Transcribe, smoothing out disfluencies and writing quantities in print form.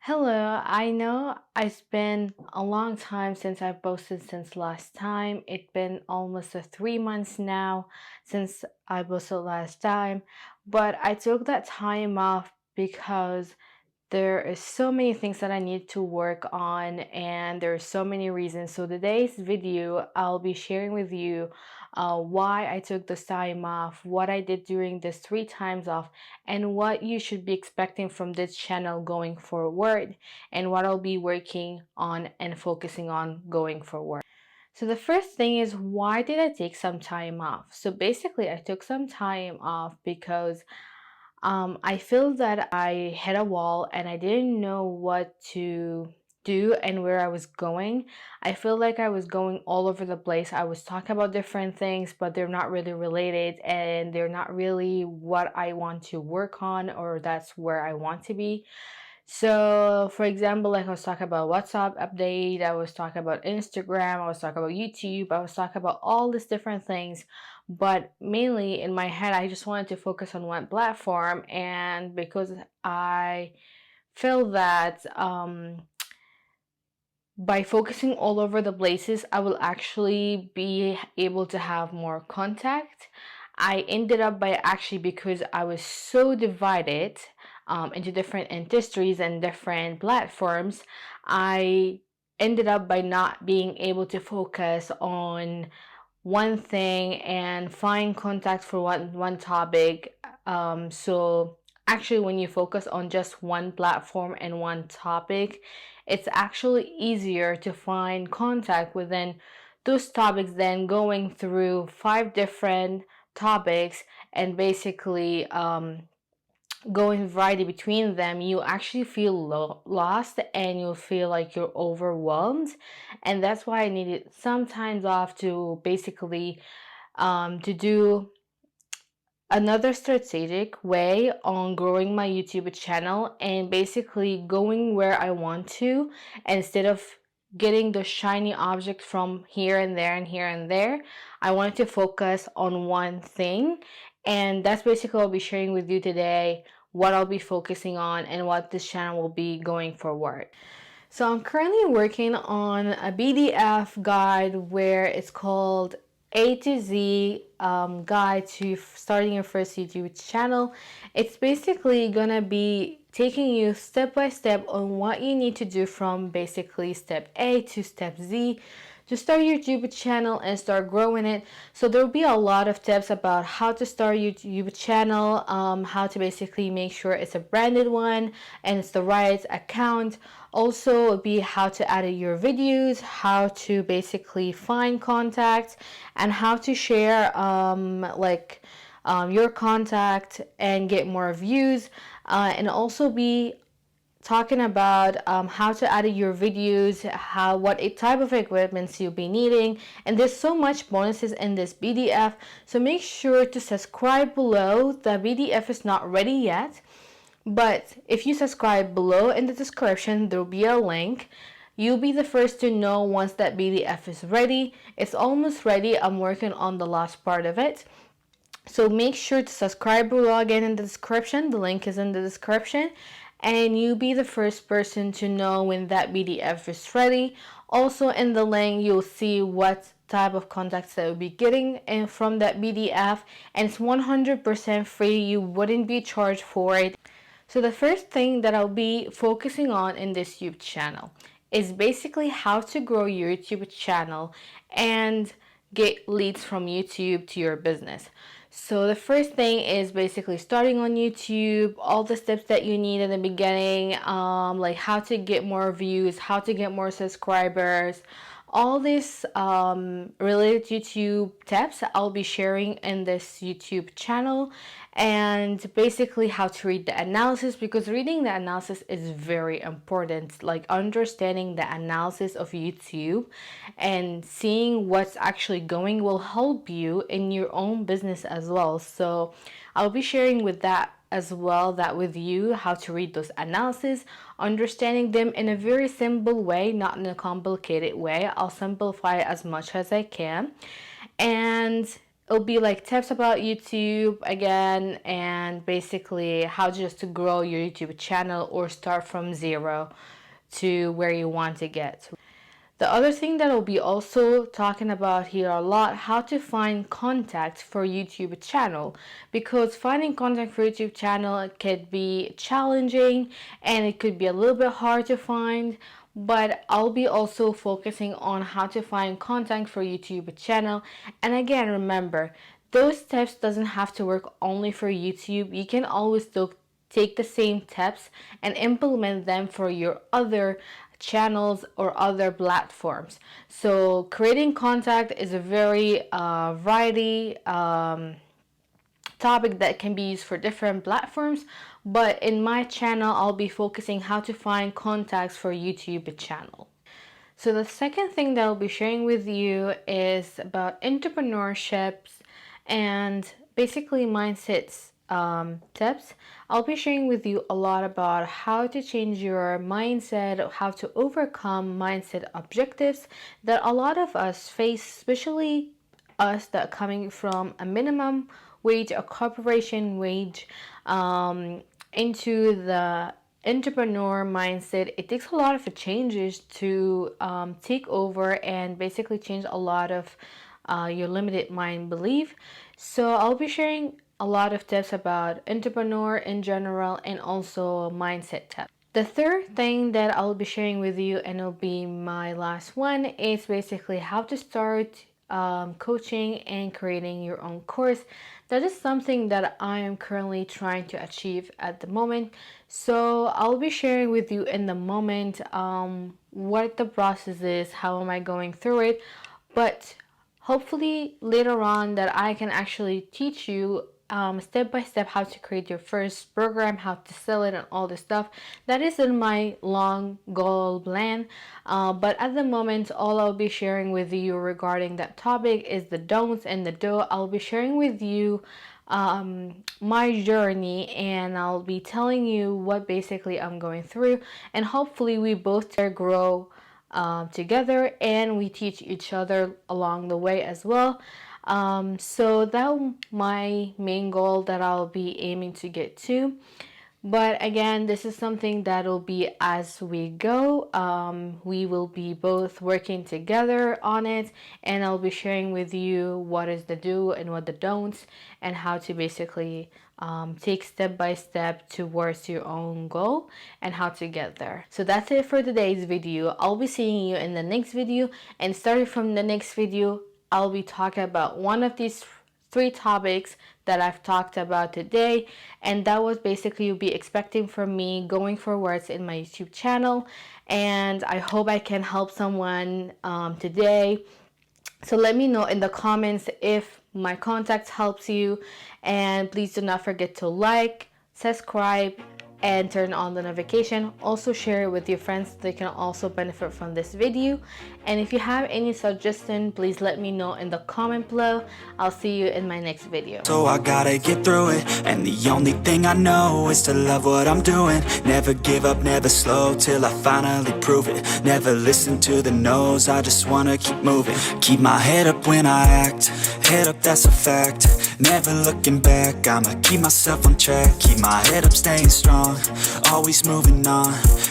Hello, I know it's been a long time since I've posted since last time. It's been almost 3 months now since I posted last time, but I took that time off because there is so many things that I need to work on and there are so many reasons. So today's video, I'll be sharing with you why I took this time off, what I did during this 3 times off, and what you should be expecting from this channel going forward, and what I'll be working on and focusing on going forward. So the first thing is, why did I take some time off? So basically, I took some time off because I feel that I hit a wall and I didn't know what to do and where I was going. I feel like I was going all over the place. I was talking about different things, but they're not really related and they're not really what I want to work on, or that's where I want to be. So, for example, like I was talking about WhatsApp update, I was talking about Instagram, I was talking about YouTube, I was talking about all these different things. But mainly in my head, I just wanted to focus on one platform. And because I feel that by focusing all over the places, I will actually be able to have more contact. I ended up by actually, because I was so divided into different industries and different platforms, I ended up by not being able to focus on one thing and find contact for one topic. So actually, when you focus on just one platform and one topic, it's actually easier to find contact within those topics than going through 5 different topics and basically going variety between them. You actually feel lost and you'll feel like you're overwhelmed, and that's why I needed some times off to basically to do another strategic way on growing my YouTube channel and basically going where I want to, instead of getting the shiny object from here and there and here and there. I wanted to focus on one thing, and that's basically what I'll be sharing with you today, what I'll be focusing on and what this channel will be going forward. So I'm currently working on a PDF guide where it's called A to Z Guide to Starting Your First YouTube Channel. It's basically gonna be taking you step by step on what you need to do from basically step A to step Z to start your YouTube channel and start growing it. So there will be a lot of tips about how to start your YouTube channel, how to basically make sure it's a branded one and it's the right account. Also, it'll be how to edit your videos, how to basically find contacts, and how to share your contact and get more views, and also be talking about how to edit your videos, what type of equipments you'll be needing, and there's so much bonuses in this PDF. So make sure to subscribe below. The PDF is not ready yet, but if you subscribe below in the description, there'll be a link. You'll be the first to know once that PDF is ready. It's almost ready. I'm working on the last part of it. So make sure to subscribe below again in the description. The link is in the description. And you'll be the first person to know when that PDF is ready. Also in the link, you'll see what type of contacts that you'll be getting from that PDF. And it's 100% free. You wouldn't be charged for it. So the first thing that I'll be focusing on in this YouTube channel is basically how to grow your YouTube channel and get leads from YouTube to your business. So the first thing is basically starting on YouTube, all the steps that you need in the beginning, like how to get more views, how to get more subscribers, all these related YouTube tips I'll be sharing in this YouTube channel, and basically how to read the analysis, because reading the analysis is very important. Like understanding the analysis of YouTube and seeing what's actually going will help you in your own business as well. So I'll be sharing with that as well, that with you, how to read those analysis, understanding them in a very simple way, not in a complicated way. I'll simplify as much as I can. And it'll be like tips about YouTube again, and basically how just to grow your YouTube channel or start from zero to where you want to get. The other thing that I'll be also talking about here a lot, how to find contact for YouTube channel, because finding contact for YouTube channel could be challenging and it could be a little bit hard to find, but I'll be also focusing on how to find contact for YouTube channel. And again, remember, those tips doesn't have to work only for YouTube. You can always still take the same tips and implement them for your other channels or other platforms. So creating contact is a very variety topic that can be used for different platforms, but in my channel I'll be focusing how to find contacts for YouTube channel. So the second thing that I'll be sharing with you is about entrepreneurships and basically mindsets tips. I'll be sharing with you a lot about how to change your mindset, how to overcome mindset objectives that a lot of us face, especially us that are coming from a minimum wage, a corporation wage, into the entrepreneur mindset. It takes a lot of changes to take over and basically change a lot of your limited mind belief. So I'll be sharing a lot of tips about entrepreneur in general and also mindset tips. The third thing that I'll be sharing with you, and it'll be my last one, is basically how to start coaching and creating your own course. That is something that I am currently trying to achieve at the moment. So I'll be sharing with you in the moment what the process is, how am I going through it, but hopefully later on that I can actually teach you step by step how to create your first program, how to sell it, and all this stuff. That is in my long goal plan, but at the moment all I'll be sharing with you regarding that topic is the don'ts and the do. I'll be sharing with you my journey, and I'll be telling you what basically I'm going through, and hopefully we both grow together and we teach each other along the way as well. So that's my main goal that I'll be aiming to get to. But again, this is something that'll be as we go. We will be both working together on it, and I'll be sharing with you what is the do and what the don'ts, and how to basically take step by step towards your own goal and how to get there. So that's it for today's video. I'll be seeing you in the next video, and starting from the next video, I'll be talking about one of these 3 topics that I've talked about today, and that was basically you'll be expecting from me going forwards in my YouTube channel, and I hope I can help someone today. So let me know in the comments if my contact helps you, and please do not forget to like, subscribe, and turn on the notification. Also share it with your friends so they can also benefit from this video. And if you have any suggestion, please let me know in the comment below. I'll see you in my next video. So I gotta get through it, and the only thing I know is to love what I'm doing. Never give up, never slow, till I finally prove it. Never listen to the no's, I just wanna keep moving. Keep my head up when I act, head up, that's a fact. Never looking back, I'ma keep myself on track. Keep my head up, staying strong, always moving on.